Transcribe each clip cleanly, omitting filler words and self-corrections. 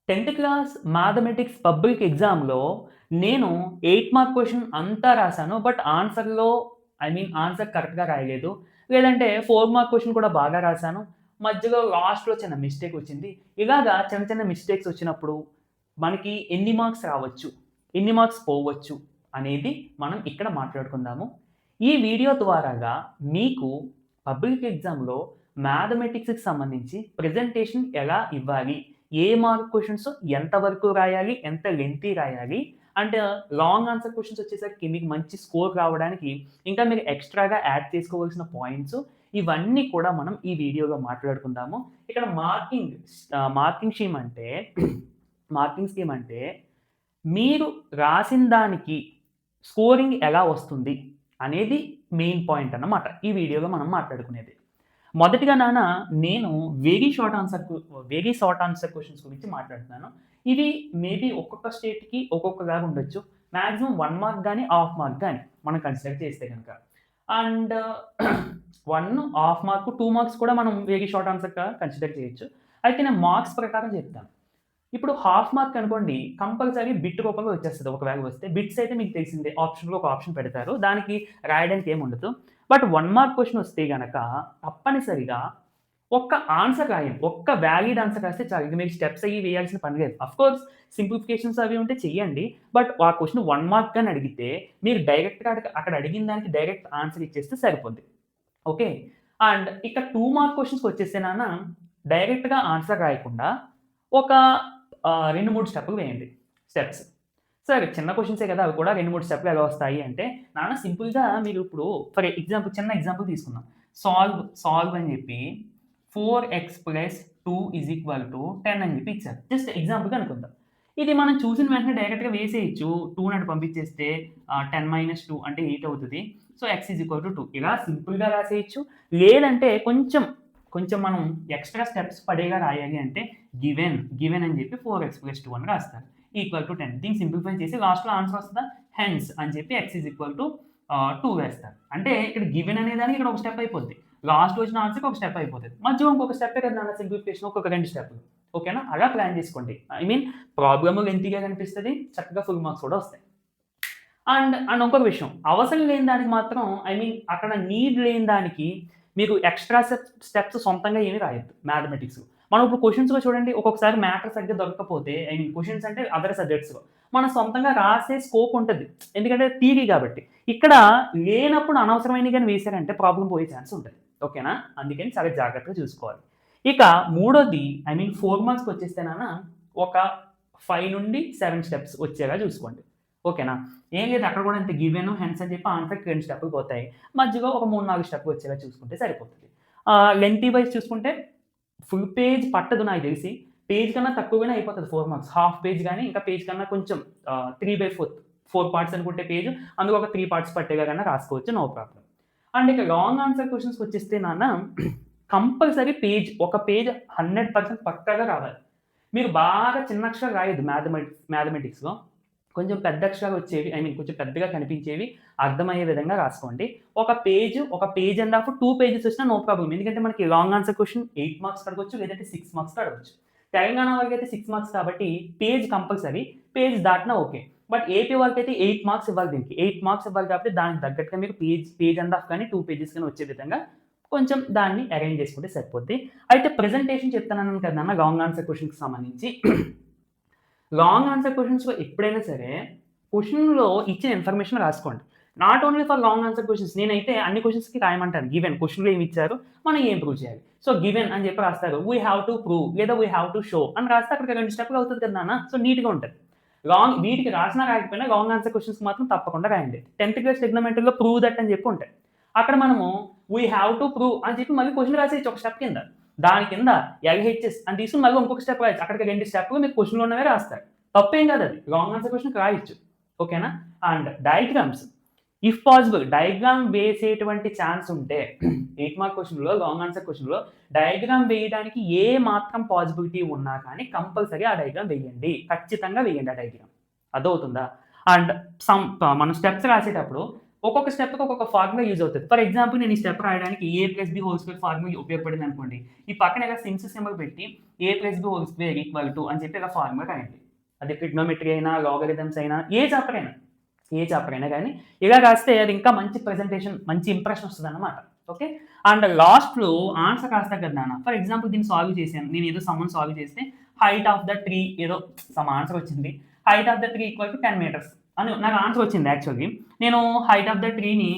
10th class mathematics public ఎగ్జామ్‌లో నేను 8 mark question అంతా రాసాను. బట్ ఆన్సర్ కరెక్ట్‌గా రాయలేదు. లేదంటే 4 మార్క్ క్వెషన్ కూడా బాగా రాసాను. మధ్యలో లాస్ట్‌లో చిన్న మిస్టేక్ వచ్చింది. ఇలాగా చిన్న చిన్న మిస్టేక్స్ వచ్చినప్పుడు మనకి ఎన్ని మార్క్స్ రావచ్చు? ఎన్ని మార్క్స్ పోవచ్చు? అనేది మనం ఇక్కడ మాట్లాడుకుందాము. ఈ వీడియో ద్వారాగా మీకు పబ్లిక్ ఎగ్జామ్‌లో మ్యాథమెటిక్స్‌కి సంబంధించి ప్రెజెంటేషన్ ఎలా ఇవ్వాలి? ఏ మార్క్ క్వెషన్స్ ఎంత వరకు రాయాలి? ఎంత లెంగ్తీ రాయాలి? అండ్ లాంగ్ ఆన్సర్ క్వెషన్స్ వచ్చేసరికి మీకు మంచి స్కోర్ రావడానికి ఇంకా మీరు ఎక్స్‌ట్రాగా యాడ్ చేసుకోవాల్సిన పాయింట్స్ ఇవన్నీ కూడా మనం ఈ వీడియోలో మాట్లాడుకుందాము. ఇక్కడ మార్కింగ్ స్కీమ్ అంటే మార్కింగ్ స్కీమ్ అంటే మీరు రాసిన దానికి స్కోరింగ్ ఎలా వస్తుంది అనేది మెయిన్ పాయింట్ అన్నమాట. ఈ వీడియోలో మనం మాట్లాడుకునేది. మొదటిగా నేను వెరీ షార్ట్ ఆన్సర్ క్వెషన్స్ గురించి మాట్లాడుతున్నాను. ఇవి మేబీ ఒక్కొక్క స్టేట్‌కి ఒక్కొక్కలాగా ఉండొచ్చు. మాక్సిమం 1 మార్క్ గాని, హాఫ్ మార్క్ గాని మనం కన్సిడర్ చేస్తే గనక. అండ్ 1 హాఫ్ మార్క్, 2 మార్క్స్ కూడా మనం వెరీ షార్ట్ ఆన్సర్‌గా కన్సిడర్ చేయొచ్చు. అయితే నేను మార్క్స్ ప్రకారం చెప్తాను. ఇప్పుడు హాఫ్ మార్క్ అనుకోండి కంపల్సరీ బిట్ రూపంలో వచ్చేస్తది ఒకవేళ వస్తే. బిట్స్ అయితే మీకు తెలిసిందే ఆప్షన్‌లో ఒక ఆప్షన్ పెడతారు. దానికి రాయడానికి ఏముండదు. బట్ 1 మార్క్ క్వెషన్ వస్తే గనక తప్పనిసరిగా ఒక్క ఆన్సర్ రాయండి. ఒక్క వాలిడ్ ఆన్సర్ రాస్తే చాలు. ఇక మీరు స్టెప్స్ అయ్యి వేయాల్సిన పని లేదు. ఆఫ్‌కోర్స్ సింప్లిఫికేషన్స్ అవి ఉంటే చెయ్యండి. బట్ ఆ క్వెషన్ 1 మార్క్ అని అడిగితే మీరు డైరెక్ట్‌గా అక్కడ అడిగిన దానికి డైరెక్ట్ ఆన్సర్ ఇచ్చేస్తే సరిపోద్ది. ఓకే. అండ్ ఇక 2 మార్క్ క్వెషన్స్‌కి వచ్చేస్తే డైరెక్ట్‌గా ఆన్సర్ రాయకుండా ఒక 2, 3 స్టెప్పులు వేయండి. స్టెప్స్. సరే చిన్న క్వెషన్సే కదా! అవి కూడా 2, 3 స్టెప్‌లు ఎలా వస్తాయి అంటే, సింపుల్‌గా మీరు ఇప్పుడు ఫర్ ఎగ్జాంపుల్ చిన్న ఎగ్జాంపుల్ తీసుకుందాం. సాల్వ్ అని చెప్పి 4x + 2 = 10 అని చెప్పి ఇచ్చారు. జస్ట్ ఎగ్జాంపుల్‌గా అనుకుందాం. ఇది మనం చూసిన వెంటనే డైరెక్ట్‌గా వేసేయొచ్చు. 2 అటు పంపించేస్తే 10 - 2 అంటే 8 అవుతది. సో, x = 2 ఇలా సింపుల్‌గా రాసేయొచ్చు. లేదంటే కొంచెం మనం ఎక్స్‌ట్రా స్టెప్స్ పడేలా రాయాలి అంటే గివెన్ అని చెప్పి 4x + 2 అని రాస్తారు. = 10 దీన్ని సింప్లిఫై చేసి లాస్ట్‌లో ఆన్సర్ వస్తదా? హెన్స్ అని చెప్పి x = 2 వేస్తారు. అంటే ఇక్కడ గివెన్ అనే దానికి ఇక్కడ ఒక స్టెప్ అయిపోద్ది. లాస్ట్ వచ్చిన ఆన్సర్‌కి ఒక స్టెప్ అయిపోతది. మధ్యలో ఇంకొక స్టెప్పే కదా సింప్లిఫికేషన్ ఒక్కొక్క 2 స్టెప్‌లు. ఓకేనా? అలా ప్లాన్ చేసుకోండి. ప్రాబ్లమ్ లెంగ్తీగా కనిపిస్తది. చక్కగా ఫుల్ మార్క్స్ కూడా వస్తాయి. అండ్ ఇంకొక విషయం. అవసరం లేని దానికి మాత్రం అక్కడ నీడ్ లేని దానికి మీకు ఎక్స్‌ట్రా స్టెప్స్ సొంతంగా ఏమి రాయొద్దు మ్యాథమెటిక్స్‌లో. మనం ఇప్పుడు క్వెషన్స్‌లో చూడండి ఒక్కొక్కసారి మ్యాటర్ సరిగ్గా దొరకకపోతే క్వెషన్స్ అంటే అదర్ సబ్జెక్ట్స్‌లో మనం సొంతంగా రాసే స్కోప్ ఉంటది. ఎందుకంటే థియరీ కాబట్టి. ఇక్కడ లేనప్పుడు అనవసరమైనవి గాని వేసారంటే ప్రాబ్లమ్ పోయే ఛాన్స్ ఉంటది. ఓకేనా? అందుకని చాలా జాగ్రత్తగా చూసుకోవాలి. ఇక మూడోది 4 మార్క్స్‌కొచ్చేస్తే ఒక 5-7 స్టెప్స్ వచ్చేలా చూసుకోండి. ఓకేనా? ఏం లేదు అక్కడ కూడా అంతే గివెన్, హెన్స్ అని చెప్పి ఆన్సర్‌కి 2 స్టెప్పులు పోతాయి. మధ్యలో ఒక 3, 4 స్టెప్పులు వచ్చేలా చూసుకుంటే సరిపోతది. లెంగ్తీ వైస్ చూసుకుంటే ఫుల్ పేజ్ పట్టదు నాకు తెలిసి. పేజ్ కన్నా తక్కువగానే అయిపోతది 4 మార్క్స్. హాఫ్ పేజ్ గాని, ఇంకా పేజ్ కన్నా కొంచెం 3/4 4 పార్ట్స్ అనుకుంటే పేజ్ అందులో ఒక 3 పార్ట్స్ పట్టేలా కన్నా రాసుకోవచ్చు. No problem. అండ్ ఇక లాంగ్ ఆన్సర్ క్వెషన్స్‌కొచ్చేస్తే కంపల్సరీ ఒక పేజ్ 100% పక్కాగా రావాలి. మీరు బాగా చిన్న అక్షరాలు రాయొద్దు మ్యాథమెటిక్స్‌లో. కొంచెం పెద్ద అక్షరాలు వచ్చేవి కొంచెం పెద్దగా కనిపించేవి అర్థమయ్యే విధంగా రాసుకోండి. ఒక పేజ్ అండ్ హాఫ్ 2 పేజెస్ వచ్చినా నో ప్రాబ్లమ్. ఎందుకంటే మనకి లాంగ్ ఆన్సర్ క్వెషన్ 8 మార్క్స్‌కి అడగొచ్చు. లేదంటే 6 మార్క్స్‌కి అడగొచ్చు. తెలంగాణ వాళ్ళకైతే 6 మార్క్స్ కాబట్టి పేజ్ కంపల్సరీ. పేజ్ దాటినా ఓకే. బట్ ఏపీ వాళ్ళకైతే 8 మార్క్స్ ఇవ్వాలి దీనికి. 8 మార్క్స్ ఇవ్వాలి కాబట్టి దానికి తగ్గట్టుగా మీరు పేజ్ అండ్ హాఫ్ కానీ 2 పేజెస్ గాని వచ్చే విధంగా కొంచెం దాన్ని అరేంజ్ చేసుకుంటే సరిపోద్ది. అయితే ప్రెజెంటేషన్ చెప్తానన్నాను కదా లాంగ్ ఆన్సర్ క్వెషన్‌కి సంబంధించి. లాంగ్ ఆన్సర్ క్వెషన్స్‌లో ఎప్పుడైనా సరే, క్వెషన్‌లో ఇచ్చిన ఇన్ఫర్మేషన్ రాసుకోండి. Not only for long answer questions. నేనైతే అన్ని క్వెషన్స్‌కి రాయమంటాను. క్వెషన్‌లో ఏమి ఇచ్చారు, మనం ఏం ప్రూవ్ చేయాలి. సో, గివెన్ అని చెప్పి రాస్తారు. వి హావ్ టు ప్రూవ్ లేదా వి హావ్ టు షో అని రాస్తే అక్కడికి 2 స్టెప్‌లు అవుతది కదా సో, నీట్‌గా ఉంటది. వీటికి రాసినా రాయకపోయినా లాంగ్ ఆన్సర్ క్వెషన్స్‌కి మాత్రం తప్పకుండా రాయండి. 10థ్ క్లాస్ ట్రిగ్నోమెట్రీలో ప్రూవ్ దట్ అని చెప్పి ఉంటాయి. అక్కడ మనము వి హావ్ టు ప్రూవ్ అని చెప్పి మళ్ళీ క్వెషన్ రాసేయొచ్చు ఒక స్టెప్ కింద. దాని కింద ఎల్‌హెచ్‌ఎస్ అని తీసుకొని మళ్ళీ ఇంకొక స్టెప్ రాయొచ్చు. అక్కడికి 2 స్టెప్‌లు మీకు క్వెషన్‌లో ఉన్నవే రాస్తారు. తప్పేం కాదది. లాంగ్ ఆన్సర్ క్వెషన్‌కి రాయొచ్చు. ఓకేనా? And diagrams if possible diagram వేసేటువంటి ఛాన్స్ ఉంటే 8 మార్క్ క్వెషన్‌లో లాంగ్ ఆన్సర్ క్వెషన్‌లో డయాగ్రామ్ వేయడానికి ఏ మాత్రం పాసిబిలిటీ ఉన్నా కానీ కంపల్సరీ ఆ డయాగ్రామ్ వేయండి. ఖచ్చితంగా వేయండి ఆ డయాగ్రామ్. అర్థమవుతుందా? అండ్ మనం స్టెప్స్ రాసేటప్పుడు ఒక్కొక్క స్టెప్‌కి ఒక్కొక్క ఫార్ములా యూజ్ అవుతది. ఫర్ ఎగ్జాంపుల్ నేను ఈ స్టెప్ రాయడానికి A+B² ఫార్ములా ఉపయోగపడింది అనుకోండి. ఈ పక్కన ఇలా సింబల్ పెట్టి A+B² అని చెప్పి ఇలా ఫార్ములా రాయండి. అది ట్రిగ్నోమెట్రీ అయినా, లాగరిథమ్స్ అయినా ఏ చాప్టర్ అయినా గానీ ఇలా రాస్తే అది ఇంకా మంచి ప్రెజెంటేషన్, మంచి ఇంప్రెషన్ వస్తదన్నమాట. ఓకే. అండ్ లాస్ట్‌లో ఆన్సర్ రాస్తా కదా నాన్న. ఫర్ ఎగ్జాంపుల్ దీన్ని సాల్వ్ చేశాను. నేను ఏదో సమ్‌ని సాల్వ్ చేస్తే హైట్ ఆఫ్ ద ట్రీ ఏదో సమ్ ఆన్సర్ వచ్చింది. Height of the tree equal to 10 metres అని నాకు ఆన్సర్ వచ్చింది యాక్చువల్లీ. నేను హైట్ ఆఫ్ ద ట్రీని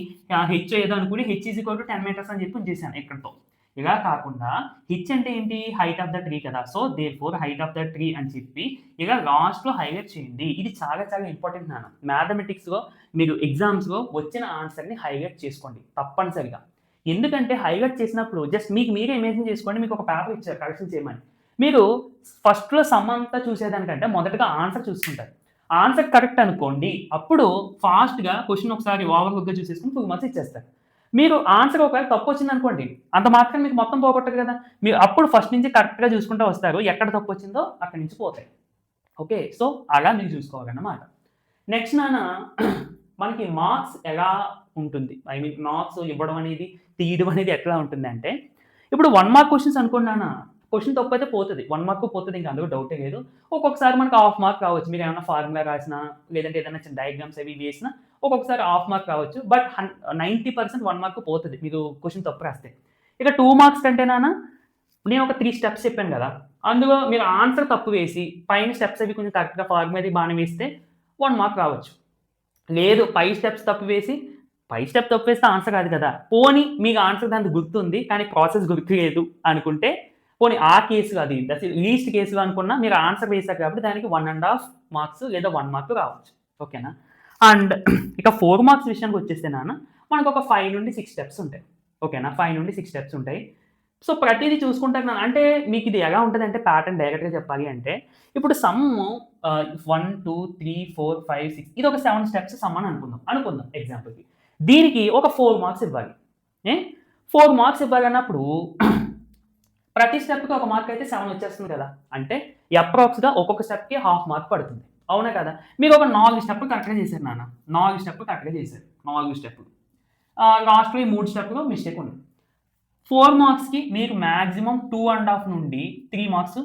హెచ్ ఏదో అనుకుని H is equal to 10 metres అని చెప్పి ఉంచేసాను ఇక్కడితో. ఇలా కాకుండా హెచ్ అంటే ఏంటి? హైట్ ఆఫ్ ద ట్రీ కదా! So therefore height of the tree అని చెప్పి ఇలా లాస్ట్‌లో హైలైట్ చేయండి. ఇది చాలా చాలా ఇంపార్టెంట్ నాన్న. మ్యాథమెటిక్స్‌లో మీరు ఎగ్జామ్స్‌లో వచ్చిన ఆన్సర్‌ని హైలైట్ చేసుకోండి తప్పనిసరిగా. ఎందుకంటే హైలైట్ చేసినప్పుడు జస్ట్ మీకు మీరే ఇమాజిన్ చేసుకోండి. మీకు ఒక పేపర్ ఇచ్చారు కరెక్షన్ చేయమని. మీరు ఫస్ట్‌లో సమ్ అంతా చూసేదానికంటే మొదటగా ఆన్సర్ చూసుకుంటారు. ఆన్సర్ కరెక్ట్ అనుకోండి. అప్పుడు ఫాస్ట్‌గా క్వెషన్ ఒకసారి ఓవర్‌లుక్‌గా చూసేసుకొని 2 మార్క్స్ ఇచ్చేస్తారు. మీరు ఆన్సర్ ఒకవేళ తప్పొచ్చిందనుకోండి, అంత మాత్రాన మీకు మొత్తం పోగొట్టదు కదా! మీరు అప్పుడు ఫస్ట్ నుంచి కరెక్ట్‌గా చూసుకుంటా వస్తారు. ఎక్కడ తప్పొచ్చిందో అక్కడి నుంచి పోతాయి. ఓకే. సో, అలా మీరు చూసుకోవాలన్నమాట. నెక్స్ట్ నాన్న మనకి మార్క్స్ ఎలా ఉంటుంది? ఐ మీన్ మార్క్స్ ఇవ్వడం అనేది, తీయడం అనేది ఎట్లా ఉంటుందంటే, ఇప్పుడు 1 మార్క్ క్వెషన్స్ అనుకోండి నాన్న, క్వెషన్ తప్పైతే పోతది. 1 మార్క్ పోతది ఇంక అందులో డౌటే లేదు. ఒక్కొక్కసారి మనకు హాఫ్ మార్క్ రావచ్చు. మీరేమన్నా ఫార్ములా రాసినా, లేదంటే ఏదైనా చిన్న డయాగ్రామ్స్ అవి ఇవి వేసినా ఒక్కొక్కసారి హాఫ్ మార్క్ రావచ్చు. బట్ 90% 1 మార్క్ పోతది. మీరు క్వెషన్ తప్పు రాస్తే. ఇక 2 మార్క్స్ కంటే నాన్న నేను ఒక 3 స్టెప్స్ చెప్పాను గదా! అందులో మీరు ఆన్సర్ తప్పు వేసి, పైన స్టెప్స్ అవి కొంచెం కరెక్ట్‌గా ఫార్ములా అది బానే వేస్తే 1 మార్క్ రావచ్చు. లేదు పై స్టెప్స్ తప్పు వేసి, పై స్టెప్ తప్పు వేస్తే ఆన్సర్ రాదు కదా! పోనీ మీకు ఆన్సర్ దానికి గుర్తుంది. కానీ ప్రాసెస్ గుర్తులేదు అనుకుంటే, పోనీ ఆ కేసులో అది లీస్ట్ కేసులో అనుకున్నా మీరు ఆన్సర్ వేసారు కాబట్టి దానికి 1 ½ మార్క్స్ లేదా 1 మార్క్ రావచ్చు. ఓకేనా? అండ్ ఇక 4 మార్క్స్ విషయానికి వచ్చేస్తే నాన్న మనకొక 5-6 స్టెప్స్ ఉంటాయి. ఓకేనా? 5-6 స్టెప్స్ ఉంటాయి. సో, ప్రతీదీ చూసుకుంటారు నాన్న. అంటే మీకిది ఎలా ఉంటదంటే ప్యాటర్న్ డైరెక్ట్‌గా చెప్పాలి అంటే, ఇప్పుడు సమ్ము 1, 2, 3, 4, 5, 6 ఇదొక 7 స్టెప్స్ సమ్ అని అనుకుందాం ఎగ్జాంపుల్‌కి. దీనికి ఒక 4 మార్క్స్ ఇవ్వాలి. ఏ 4 మార్క్స్ ఇవ్వాలన్నప్పుడు ప్రతి స్టెప్‌కి ఒక మార్క్ అయితే 7 వచ్చేస్తుంది కదా! అంటే అప్రాక్స్‌గా ఒక్కొక్క స్టెప్‌కి హాఫ్ మార్క్ పడుతుంది. అవునా కదా! మీరు ఒక 4 స్టెప్పులు కరెక్ట్‌గా చేశారు నాన్న. 4 స్టెప్పులు కరెక్ట్‌గా చేశారు. 4 స్టెప్పులు. లాస్ట్‌లో ఈ 3 స్టెప్‌లో మిస్టేక్ ఉంది. 4 మార్క్స్‌కి మీకు మాక్సిమం 2 ½ నుండి 3 మార్క్స్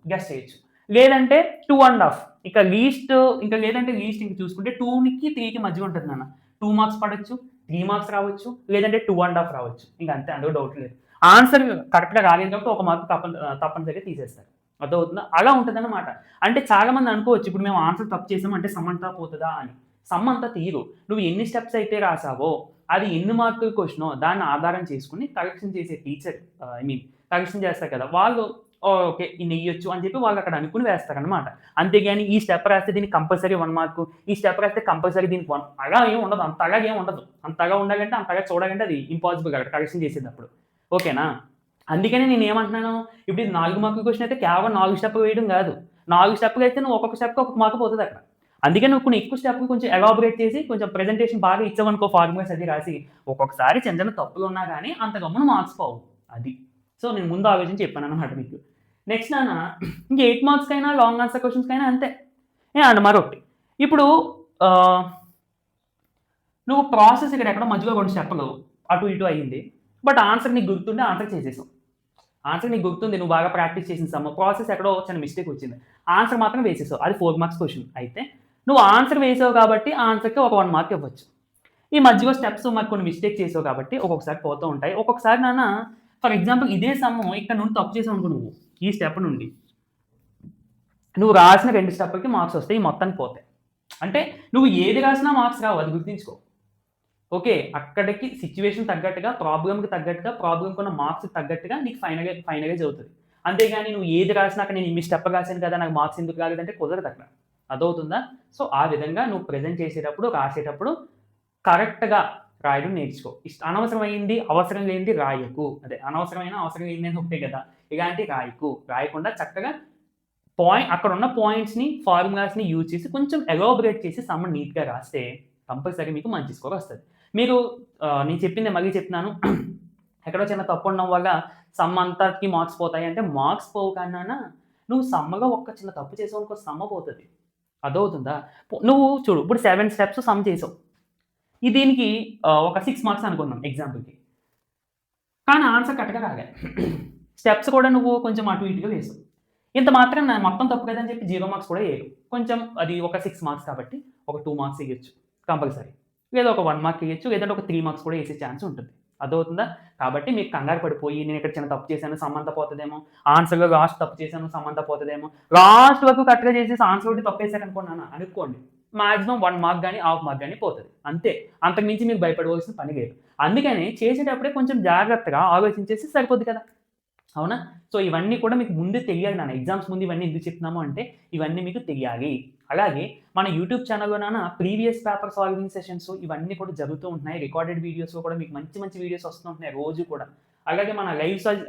గెస్ చేయొచ్చు. లేదంటే 2 ½ ఇంకా లేదంటే లీస్ట్ ఇంక చూసుకుంటే 2కి 3కి మధ్య ఉంటది నాన్న. 2 మార్క్స్ పడొచ్చు, 3 మార్క్స్ రావచ్చు, లేదంటే 2 ½ రావచ్చు. ఇంక అంతే అందులో డౌట్ లేదు. ఆన్సర్ కరెక్ట్‌గా రాలేదు కాబట్టి ఒక మార్క్ తప్పనిసరిగా తీసేస్తారు. అర్థమవుతుందా? అలా ఉంటదన్నమాట. అంటే చాలా మంది అనుకోవచ్చు ఇప్పుడు మేము ఆన్సర్ తప్పు చేసాం అంటే సమ్ అంతా పోతదా అని. సమ్ అంతా తీయరు. నువ్వు ఎన్ని స్టెప్స్ అయితే రాసావో అది ఎన్ని మార్కుల క్వెషనో దాన్ని ఆధారం చేసుకొని కరెక్షన్ చేసే టీచర్ కరెక్షన్ చేస్తారు కదా! వాళ్ళు ఓకే. ఇన్నెయ్యొచ్చు అని చెప్పి వాళ్ళు అక్కడ అనుకుని వేస్తారనమాట. అంతేగాని ఈ స్టెప్ రాస్తే దీనికి కంపల్సరీ 1 మార్కు, ఈ స్టెప్ రాస్తే కంపల్సరీ దీనికి 1 అలా ఏమి ఉండదు. అంతగా ఏమి ఉండదు. అంతగా ఉండాలంటే, అంతగా చూడాలంటే అది ఇంపాసిబుల్ అక్కడ కరెక్షన్ చేసేటప్పుడు. ఓకేనా? అందుకనే నేనేమంటున్నాను, ఇప్పుడు ఇది 4 మార్కుల క్వెషన్ అయితే కేవలం 4 స్టెప్పులు వేయడం గాదు. 4 స్టెప్పులైతే నువ్వు ఒక్కొక్క స్టెప్‌కి ఒక్కొక్క మార్క్ పోతదక్కడ. అందుకే నువ్వు కొన్ని ఎక్కువ స్టెప్పులు కొంచెం ఎలాబొరేట్ చేసి కొంచెం ప్రెజెంటేషన్ బాగా ఇచ్చావనుకో ఫార్ములాస్ అది రాసి, ఒక్కొక్కసారి చిన్న చిన్న తప్పులున్నా గానీ అంత గమ్మున మార్క్స్ పోవు. అది. సో, నేను ముందు ఆలోచించి చెప్పాననమాట మీకు. నెక్స్ట్ నాన్న ఇంక 8 మార్క్స్‌కైనా లాంగ్ ఆన్సర్ క్వెషన్స్‌కైనా అంతే. అండ్ మరొకటి. ఇప్పుడు ఆహ్, నువ్వు ప్రాసెస్ ఇక్కడ ఎక్కడో మధ్యలో 2 స్టెప్పులు అటు ఇటు అయింది. బట్ ఆన్సర్ నీకు గుర్తుండి ఆన్సర్ చేసేసావు. ఆన్సర్ నీకు గుర్తుంది. నువ్వు బాగా ప్రాక్టీస్ చేసిన సమ్. ప్రాసెస్ ఎక్కడో చిన్న మిస్టేక్ వచ్చింది. ఆన్సర్ మాత్రం వేసేసావు. అది 4 మార్క్స్ క్వెషన్. అయితే నువ్వు ఆన్సర్ వేసావు కాబట్టి ఆ ఆన్సర్‌కి ఒక 1 మార్క్ ఇవ్వచ్చు. ఈ మధ్యలో స్టెప్స్ మరి కొన్ని మిస్టేక్ చేసావు కాబట్టి ఒక్కొక్కసారి పోతూ ఉంటాయి. ఒక్కొక్కసారి నాన్న ఫర్ ఎగ్జాంపుల్ ఇదే సమ్ ఇక్కడ నుండి తప్పు చేసావనుకో నువ్వు. ఈ స్టెప్ నుండి. నువ్వు రాసిన 2 స్టెప్పులకి మార్క్స్ వస్తాయి. ఈ మొత్తానికి పోతాయి. అంటే నువ్వు ఏది రాసినా మార్క్స్ రావు. అది గుర్తుంచుకో. ఓకే. అక్కడికి సిట్యుయేషన్ తగ్గట్టుగా, ప్రాబ్లమ్‌కి తగ్గట్టుగా, ప్రాబ్లమ్‌కున్న మార్క్స్‌కి తగ్గట్టుగా నీకు ఫైనలైజ్ అవుతది. అంతేగాని నువ్వు ఏది రాసినా అక్కడ నేను ఇన్ని స్టెప్పులు రాసాను కదా! నాకు మార్క్స్ ఎందుకు రాలేదంటే కుదరదక్కడ. అర్థమవుతుందా? సో, ఆ విధంగా నువ్వు ప్రెజెంట్ చేసేటప్పుడు, రాసేటప్పుడు కరెక్ట్‌గా రాయడం నేర్చుకో. అనవసరమైంది, అవసరం లేనిది రాయకు. అదే అనవసరమైన, అవసరం లేనిదని ఒకటే కదా! ఇలాంటివి రాయకు. రాయకుండా చక్కగా అక్కడున్న పాయింట్స్‌ని, ఫార్ములాస్‌ని యూజ్ చేసి కొంచెం ఎలాబొరేట్ చేసి సమ్ నీట్‌గా రాస్తే కంపల్సరీ మీకు మంచి స్కోర్ వస్తది. మీరు నేను చెప్పిందే మళ్ళీ చెప్తున్నాను. ఎక్కడో చిన్న తప్పు ఉండడం వల్ల సమ్ అంతటికి మార్క్స్ పోతాయి అంటే మార్క్స్ పోవు కానీ నాన్న నువ్వు సమ్‌లో ఒక్క చిన్న తప్పు చేసావనుకో సమ్ పోతది. అర్థమవుతుందా? నువ్వు చూడు ఇప్పుడు 7 స్టెప్స్ సమ్ చేసావు. దీనికి ఒక 6 మార్క్స్ అనుకుందాం ఎగ్జాంపుల్‌కి. కానీ ఆన్సర్ కరెక్ట్‌గా రాలే. స్టెప్స్ కూడా నువ్వు కొంచెం అటు ఇటుగా వేసావు. ఇంత మాత్రాన మొత్తం తప్పు కదని చెప్పి 0 మార్క్స్ కూడా ఎయరు. కొంచెం అది ఒక 6 మార్క్స్ కాబట్టి ఒక 2 మార్క్స్ ఎయొచ్చు కంపల్సరీ. లేదా ఒక 1 మార్క్ ఎయొచ్చు. లేదంటే ఒక 3 మార్క్స్ కూడా ఎసే ఛాన్స్ ఉంటుంది. అర్థమవుతుందా? కాబట్టి మీరు కంగారు పడిపోయి నేనిక్కడ చిన్న తప్పు చేశాను సమంత పోతదేమో, ఆన్సర్‌లో లాస్ట్ తప్పు చేశాను సమంత పోతదేమో, లాస్ట్ వరకు కరెక్ట్‌గా చేసేసి ఆన్సర్ ఒకటి తప్పేసారనుకోండి అనుకోండి. మాక్సిమం 1 మార్క్ గాని, హాఫ్ మార్క్ గాని పోతది. అంతే. అంతకు మించి మీకు భయపడవలసిన పని లేదు. అందుకని చేసేటప్పుడే కొంచెం జాగ్రత్తగా ఆలోచించేసి సరిపోద్ది కదా! అవునా? సో, ఇవన్నీ కూడా మీకు ముందే తెలియాలి నాన్న. ఎగ్జామ్స్ ముందు ఇవన్నీ ఎందుకు చెప్తున్నాము అంటే, ఇవన్నీ మీకు తెలియాలి. అలాగే మన యూట్యూబ్ ఛానెల్‌లో ప్రీవియస్ పేపర్ సాల్వింగ్ సెషన్స్ ఇవన్నీ కూడా జరుగుతూ ఉంటున్నాయి. రికార్డెడ్ వీడియోస్‌లో కూడా మీకు మంచి మంచి వీడియోస్ వస్తూ ఉంటున్నాయి రోజు కూడా. అలాగే మన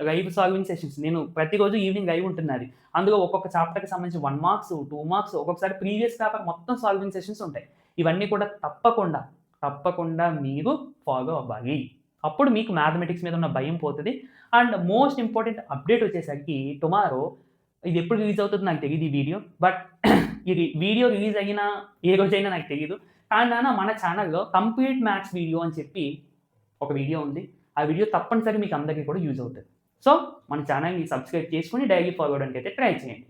లైవ్ సాల్వింగ్ సెషన్స్ నేను ప్రతిరోజు ఈవినింగ్ లైవ్ ఉంటున్నది. అందులో ఒక్కొక్క చాప్టర్‌కి సంబంధించి 1 మార్క్స్, 2 మార్క్స్ ఒక్కొక్కసారి ప్రీవియస్ పేపర్ మొత్తం సాల్వింగ్ సెషన్స్ ఉంటాయి. ఇవన్నీ కూడా తప్పకుండా మీరు ఫాలో అవ్వాలి. అప్పుడు మీకు మ్యాథమెటిక్స్ మీద ఉన్న భయం పోతది. అండ్ మోస్ట్ ఇంపార్టెంట్ అప్డేట్ వచ్చేసరికి టుమారో ఇది ఎప్పుడు రిలీజ్ అవుతుందో నాకు తెలీదు ఈ వీడియో. బట్ ఇది వీడియో రిలీజ్ అయిన ఏ రోజైనా నాకు తెలీదు. కానీ మన ఛానెల్‌లో కంప్లీట్ మ్యాథ్స్ వీడియో అని చెప్పి ఒక వీడియో ఉంది. ఆ వీడియో తప్పనిసరిగా మీకు అందరికీ కూడా యూజ్ అవుతది. సో, మన ఛానెల్‌ని సబ్స్క్రైబ్ చేసుకొని డైలీ ఫాలో అవ్వడానికైతే ట్రై చేయండి.